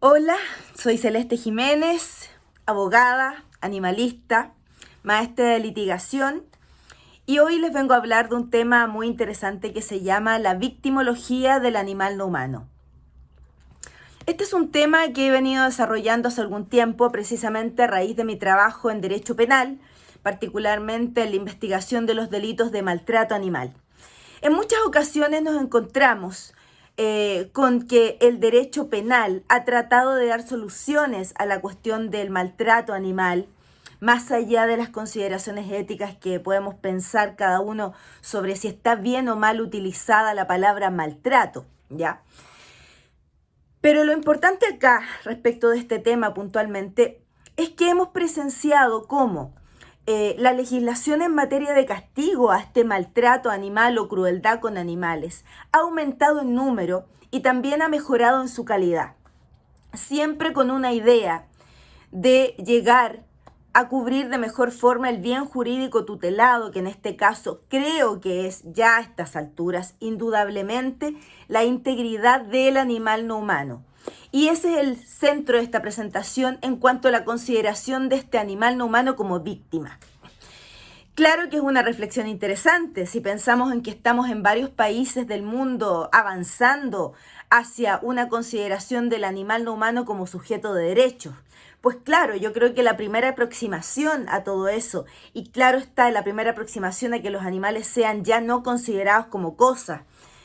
Hola, soy Celeste Jiménez, abogada, animalista, maestra de litigación y hoy les vengo a hablar de un tema muy interesante que se llama la victimología del animal no humano. Este es un tema que he venido desarrollando hace algún tiempo precisamente a raíz de mi trabajo en derecho penal, particularmente en la investigación de los delitos de maltrato animal. En muchas ocasiones nos encontramos con que el derecho penal ha tratado de dar soluciones a la cuestión del maltrato animal, más allá de las consideraciones éticas que podemos pensar cada uno sobre si está bien o mal utilizada la palabra maltrato, ¿ya? Pero lo importante acá, respecto de este tema puntualmente, es que hemos presenciado cómo la legislación en materia de castigo a este maltrato animal o crueldad con animales ha aumentado en número y también ha mejorado en su calidad, siempre con una idea de llegar a cubrir de mejor forma el bien jurídico tutelado, que en este caso creo que es ya a estas alturas indudablemente la integridad del animal no humano. Y ese es el centro de esta presentación en cuanto a la consideración de este animal no humano como víctima. Claro que es una reflexión interesante si pensamos en que estamos en varios países del mundo avanzando hacia una consideración del animal no humano como sujeto de derechos. Pues claro, yo creo que la primera aproximación a todo eso, y claro está, la primera aproximación a que los animales sean ya no considerados como cosas,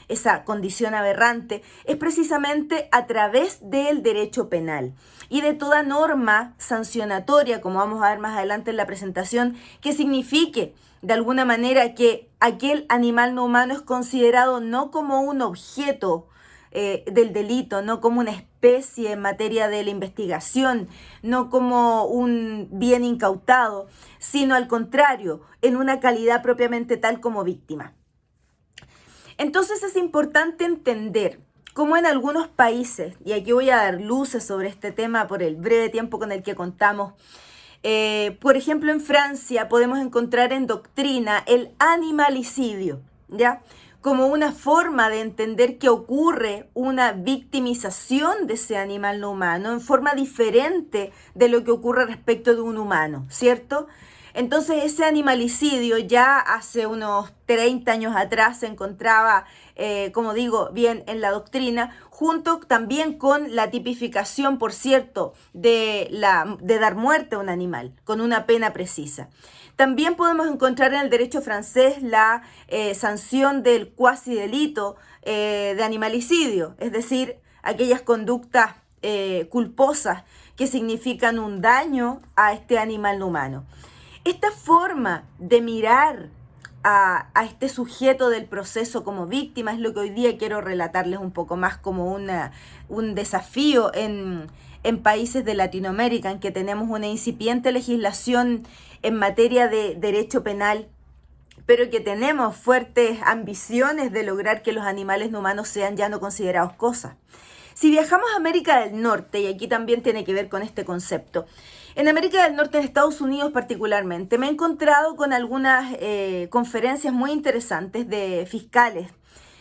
esa condición aberrante, es precisamente a través del derecho penal y de toda norma sancionatoria, como vamos a ver más adelante en la presentación, que signifique de alguna manera que aquel animal no humano es considerado no como un objeto del delito, no como una especie en materia de la investigación, no como un bien incautado, sino al contrario, en una calidad propiamente tal como víctima. Entonces es importante entender cómo en algunos países, y aquí voy a dar luces sobre este tema por el breve tiempo con el que contamos, por ejemplo en Francia podemos encontrar en doctrina el animalicidio, ¿ya? Como una forma de entender que ocurre una victimización de ese animal no humano en forma diferente de lo que ocurre respecto de un humano, ¿cierto? Entonces ese animalicidio ya hace unos 30 años atrás se encontraba, como digo, bien en la doctrina, junto también con la tipificación, por cierto, de dar muerte a un animal, con una pena precisa. También podemos encontrar en el derecho francés la sanción del cuasi delito de animalicidio, es decir, aquellas conductas culposas que significan un daño a este animal no humano. Esta forma de mirar a este sujeto del proceso como víctima es lo que hoy día quiero relatarles un poco más como un desafío en países de Latinoamérica en que tenemos una incipiente legislación en materia de derecho penal, pero que tenemos fuertes ambiciones de lograr que los animales no humanos sean ya no considerados cosas. Si viajamos a América del Norte, y aquí también tiene que ver con este concepto, en América del Norte, en Estados Unidos particularmente, me he encontrado con algunas conferencias muy interesantes de fiscales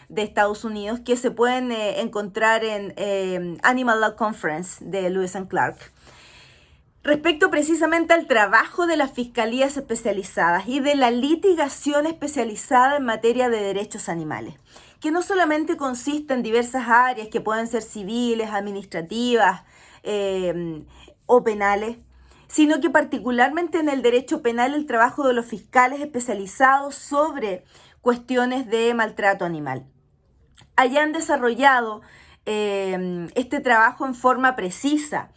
de Estados Unidos que se pueden encontrar en Animal Law Conference de Lewis and Clark. Respecto precisamente al trabajo de las fiscalías especializadas y de la litigación especializada en materia de derechos animales, que no solamente consiste en diversas áreas que pueden ser civiles, administrativas o penales, sino que particularmente en el derecho penal el trabajo de los fiscales especializados sobre cuestiones de maltrato animal. Hayan desarrollado este trabajo en forma precisa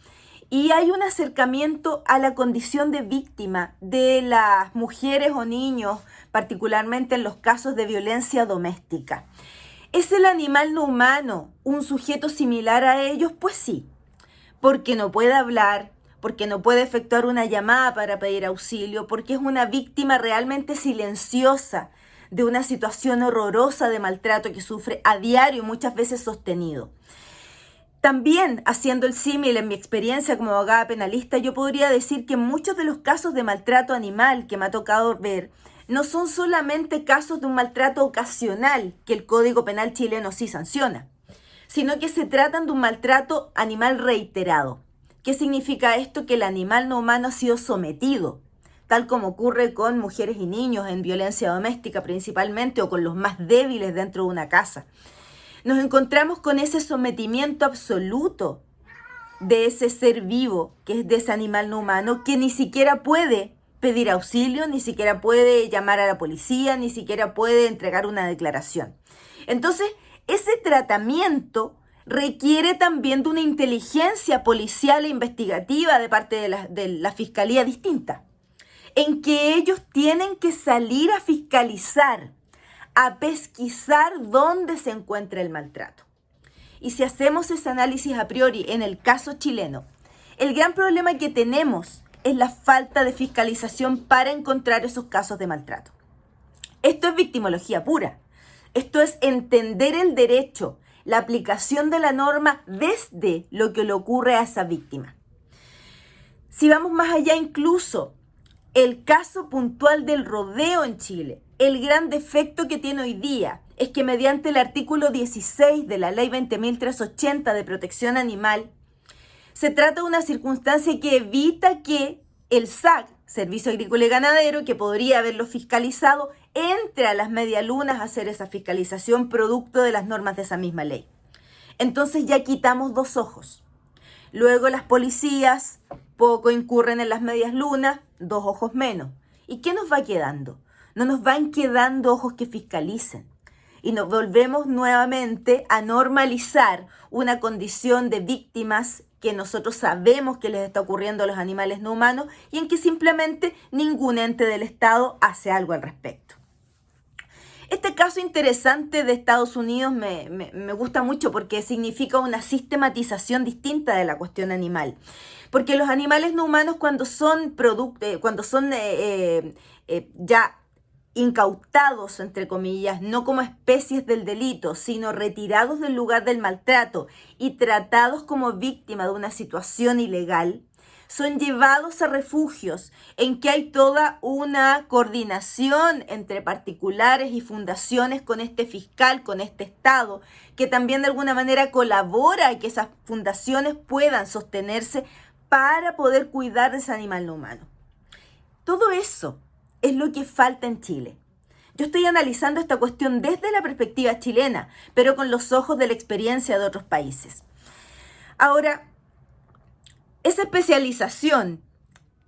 y hay un acercamiento a la condición de víctima de las mujeres o niños, particularmente en los casos de violencia doméstica. ¿Es el animal no humano un sujeto similar a ellos? Pues sí, porque no puede hablar, porque no puede efectuar una llamada para pedir auxilio, porque es una víctima realmente silenciosa de una situación horrorosa de maltrato que sufre a diario, muchas veces sostenido. También, haciendo el símil en mi experiencia como abogada penalista, yo podría decir que muchos de los casos de maltrato animal que me ha tocado ver no son solamente casos de un maltrato ocasional que el Código Penal chileno sí sanciona, sino que se tratan de un maltrato animal reiterado. ¿Qué significa esto? Que el animal no humano ha sido sometido, tal como ocurre con mujeres y niños en violencia doméstica principalmente, o con los más débiles dentro de una casa. Nos encontramos con ese sometimiento absoluto de ese ser vivo, que es de ese animal no humano, que ni siquiera puede pedir auxilio, ni siquiera puede llamar a la policía, ni siquiera puede entregar una declaración. Entonces, ese tratamiento requiere también de una inteligencia policial e investigativa de parte de la fiscalía distinta, en que ellos tienen que salir a fiscalizar, a pesquisar dónde se encuentra el maltrato. Y si hacemos ese análisis a priori en el caso chileno, el gran problema que tenemos es la falta de fiscalización para encontrar esos casos de maltrato. Esto es victimología pura. Esto es entender el derecho, la aplicación de la norma desde lo que le ocurre a esa víctima. Si vamos más allá, incluso el caso puntual del rodeo en Chile, el gran defecto que tiene hoy día es que mediante el artículo 16 de la ley 20.380 de protección animal, se trata de una circunstancia que evita que el SAC, Servicio Agrícola y Ganadero, que podría haberlo fiscalizado, entre a las medialunas a hacer esa fiscalización producto de las normas de esa misma ley. Entonces ya quitamos dos ojos. Luego las policías poco incurren en las medias lunas, dos ojos menos. ¿Y qué nos va quedando? No nos van quedando ojos que fiscalicen. Y nos volvemos nuevamente a normalizar una condición de víctimas que nosotros sabemos que les está ocurriendo a los animales no humanos y en que simplemente ningún ente del Estado hace algo al respecto. Este caso interesante de Estados Unidos me gusta mucho porque significa una sistematización distinta de la cuestión animal. Porque los animales no humanos cuando son ya incautados, entre comillas, no como especies del delito, sino retirados del lugar del maltrato y tratados como víctimas de una situación ilegal, son llevados a refugios en que hay toda una coordinación entre particulares y fundaciones con este fiscal, con este Estado, que también de alguna manera colabora a que esas fundaciones puedan sostenerse para poder cuidar de ese animal no humano. Todo eso es lo que falta en Chile. Yo estoy analizando esta cuestión desde la perspectiva chilena, pero con los ojos de la experiencia de otros países. Ahora, esa especialización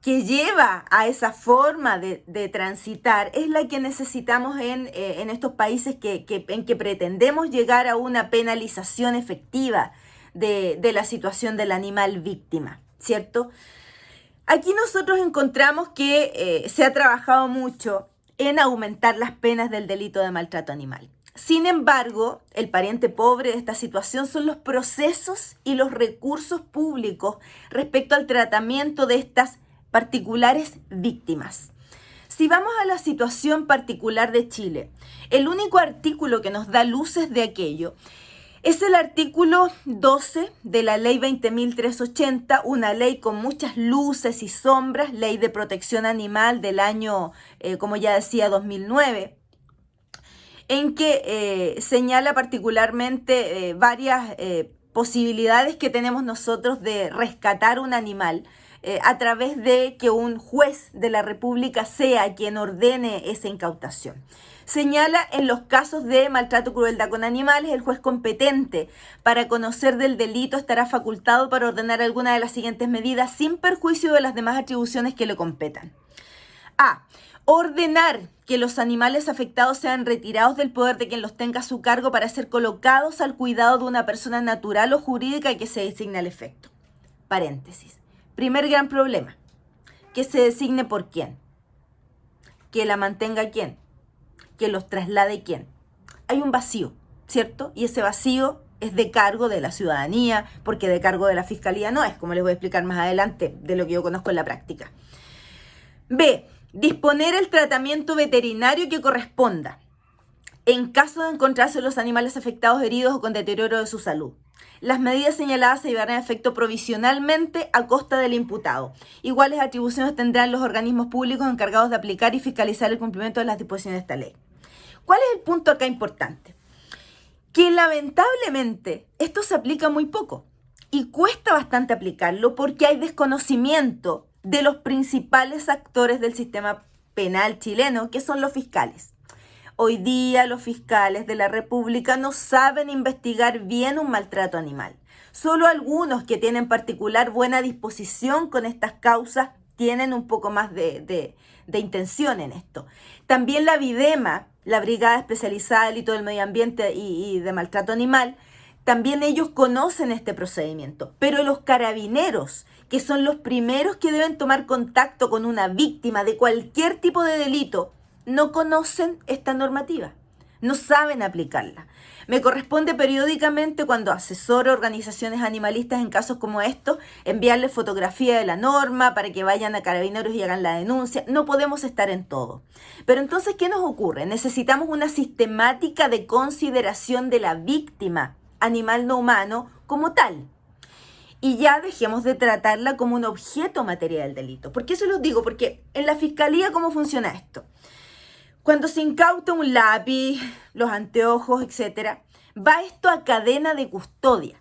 que lleva a esa forma de transitar es la que necesitamos en estos países en que pretendemos llegar a una penalización efectiva de la situación del animal víctima, ¿cierto? Aquí nosotros encontramos que se ha trabajado mucho en aumentar las penas del delito de maltrato animal. Sin embargo, el pariente pobre de esta situación son los procesos y los recursos públicos respecto al tratamiento de estas particulares víctimas. Si vamos a la situación particular de Chile, el único artículo que nos da luces de aquello es el artículo 12 de la ley 20.380, una ley con muchas luces y sombras, ley de protección animal del año, como ya decía, 2009, en que señala particularmente varias posibilidades que tenemos nosotros de rescatar un animal a través de que un juez de la República sea quien ordene esa incautación. Señala en los casos de maltrato o crueldad con animales, el juez competente para conocer del delito estará facultado para ordenar alguna de las siguientes medidas sin perjuicio de las demás atribuciones que le competan. A. Ordenar que los animales afectados sean retirados del poder de quien los tenga a su cargo para ser colocados al cuidado de una persona natural o jurídica que se designe al efecto. Paréntesis. Primer gran problema. Que se designe por quién. Que la mantenga quién. Que los traslade quién. Hay un vacío, ¿cierto? Y ese vacío es de cargo de la ciudadanía, porque de cargo de la fiscalía no es, como les voy a explicar más adelante de lo que yo conozco en la práctica. B. Disponer el tratamiento veterinario que corresponda en caso de encontrarse los animales afectados, heridos o con deterioro de su salud. Las medidas señaladas se llevarán a efecto provisionalmente a costa del imputado. Iguales atribuciones tendrán los organismos públicos encargados de aplicar y fiscalizar el cumplimiento de las disposiciones de esta ley. ¿Cuál es el punto acá importante? que lamentablemente esto se aplica muy poco y cuesta bastante aplicarlo porque hay desconocimiento de los principales actores del sistema penal chileno, que son los fiscales. Hoy día los fiscales de la República no saben investigar bien un maltrato animal. Solo algunos que tienen particular buena disposición con estas causas tienen un poco más de intención en esto. También la Videma, la Brigada Especializada de Delito del Medio Ambiente y de Maltrato Animal, también ellos conocen este procedimiento. Pero los carabineros, que son los primeros que deben tomar contacto con una víctima de cualquier tipo de delito, no conocen esta normativa, no saben aplicarla. Me corresponde periódicamente, cuando asesoro organizaciones animalistas en casos como estos, enviarles fotografía de la norma para que vayan a Carabineros y hagan la denuncia. No podemos estar en todo. Pero entonces, ¿qué nos ocurre? Necesitamos una sistemática de consideración de la víctima animal no humano como tal. Y ya dejemos de tratarla como un objeto material del delito. ¿Por qué se los digo? Porque en la fiscalía, ¿cómo funciona esto? Cuando se incauta un lápiz, los anteojos, etc., va esto a cadena de custodia,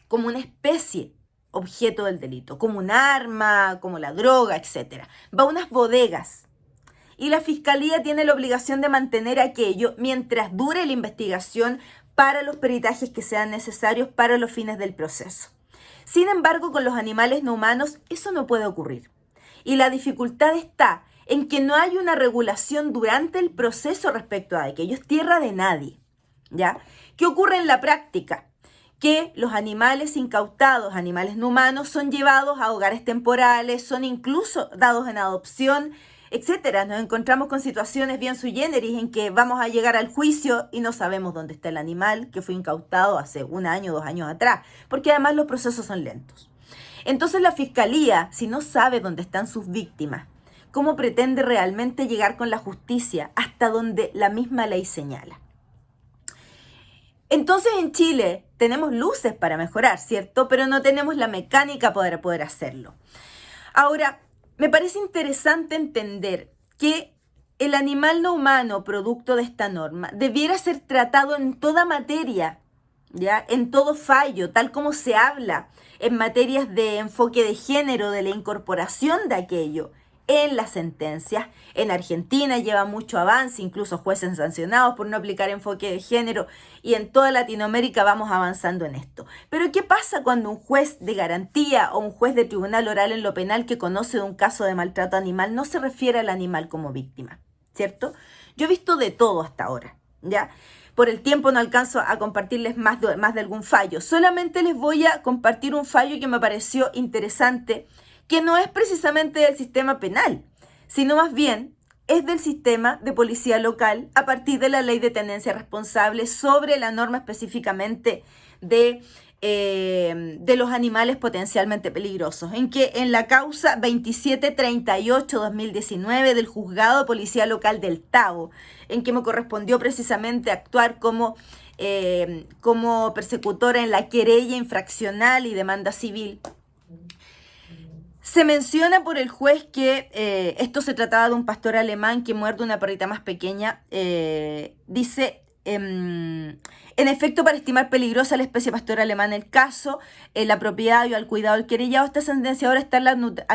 como una especie objeto del delito, como un arma, como la droga, etc. Va a unas bodegas y la fiscalía tiene la obligación de mantener aquello mientras dure la investigación para los peritajes que sean necesarios para los fines del proceso. Sin embargo, con los animales no humanos eso no puede ocurrir. Y la dificultad está en que no hay una regulación durante el proceso respecto a aquello, es tierra de nadie, ¿ya? ¿Qué ocurre en la práctica? Que los animales incautados, animales no humanos, son llevados a hogares temporales, son incluso dados en adopción, etcétera. Nos encontramos con situaciones bien sui generis en que vamos a llegar al juicio y no sabemos dónde está el animal que fue incautado hace 1 año, 2 años atrás, porque además los procesos son lentos. Entonces la fiscalía, si no sabe dónde están sus víctimas, ¿cómo pretende realmente llegar con la justicia hasta donde la misma ley señala? Entonces en Chile tenemos luces para mejorar, ¿cierto? Pero no tenemos la mecánica para poder hacerlo. Ahora, me parece interesante entender que el animal no humano, producto de esta norma, debiera ser tratado en toda materia, ¿ya? En todo fallo, tal como se habla en materias de enfoque de género, de la incorporación de aquello en las sentencias. En Argentina lleva mucho avance, incluso jueces sancionados por no aplicar enfoque de género, y en toda Latinoamérica vamos avanzando en esto. Pero ¿qué pasa cuando un juez de garantía o un juez de tribunal oral en lo penal que conoce de un caso de maltrato animal no se refiere al animal como víctima, ¿cierto? Yo he visto de todo hasta ahora, ¿ya? Por el tiempo no alcanzo a compartirles más de algún fallo. Solamente les voy a compartir un fallo que me pareció interesante, que no es precisamente del sistema penal, sino más bien es del sistema de policía local a partir de la ley de tenencia responsable sobre la norma específicamente de los animales potencialmente peligrosos, en que en la causa 2738-2019 del Juzgado de Policía Local del Tabo, en que me correspondió precisamente actuar como persecutora en la querella infraccional y demanda civil, se menciona por el juez que esto se trataba de un pastor alemán que muerde una perrita más pequeña. Dice, en efecto, para estimar peligrosa la especie pastor alemán, el caso, la propiedad y al cuidado del querellado, esta sentencia ahora está en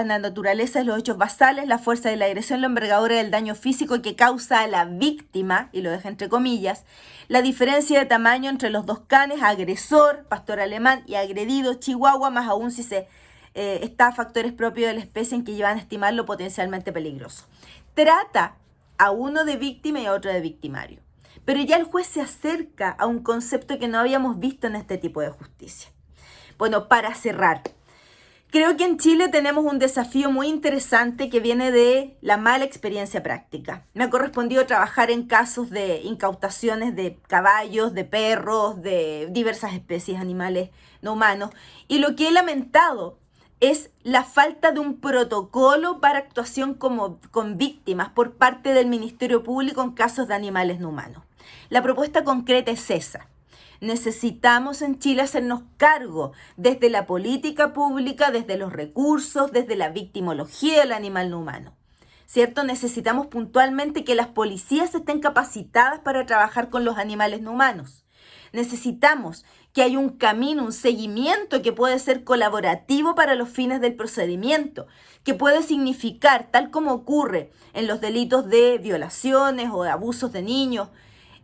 la naturaleza de los hechos basales, la fuerza de la agresión, la envergadura del daño físico que causa a la víctima, y lo deja entre comillas, la diferencia de tamaño entre los dos canes, agresor, pastor alemán, y agredido, chihuahua, más aún si se está factores propios de la especie en que llevan a estimarlo potencialmente peligroso. Trata a uno de víctima y a otro de victimario. Pero ya el juez se acerca a un concepto que no habíamos visto en este tipo de justicia. Bueno, para cerrar, creo que en Chile tenemos un desafío muy interesante que viene de la mala experiencia práctica. Me ha correspondido trabajar en casos de incautaciones de caballos, de perros, de diversas especies animales no humanos, y lo que he lamentado es la falta de un protocolo para actuación con víctimas por parte del Ministerio Público en casos de animales no humanos. La propuesta concreta es esa. Necesitamos en Chile hacernos cargo desde la política pública, desde los recursos, desde la victimología del animal no humano, ¿cierto? Necesitamos puntualmente que las policías estén capacitadas para trabajar con los animales no humanos. Necesitamos que haya un camino, un seguimiento que puede ser colaborativo para los fines del procedimiento, que puede significar, tal como ocurre en los delitos de violaciones o de abusos de niños,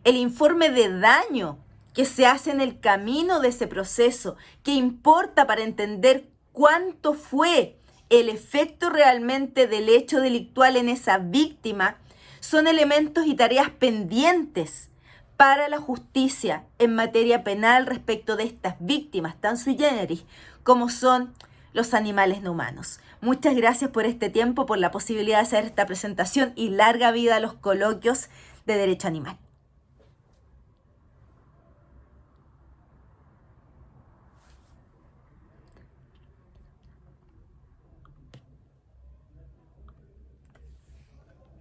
el informe de daño que se hace en el camino de ese proceso, que importa para entender cuánto fue el efecto realmente del hecho delictual en esa víctima, son elementos y tareas pendientes para la justicia en materia penal respecto de estas víctimas tan sui generis como son los animales no humanos. Muchas gracias por este tiempo, por la posibilidad de hacer esta presentación y larga vida a los coloquios de derecho animal.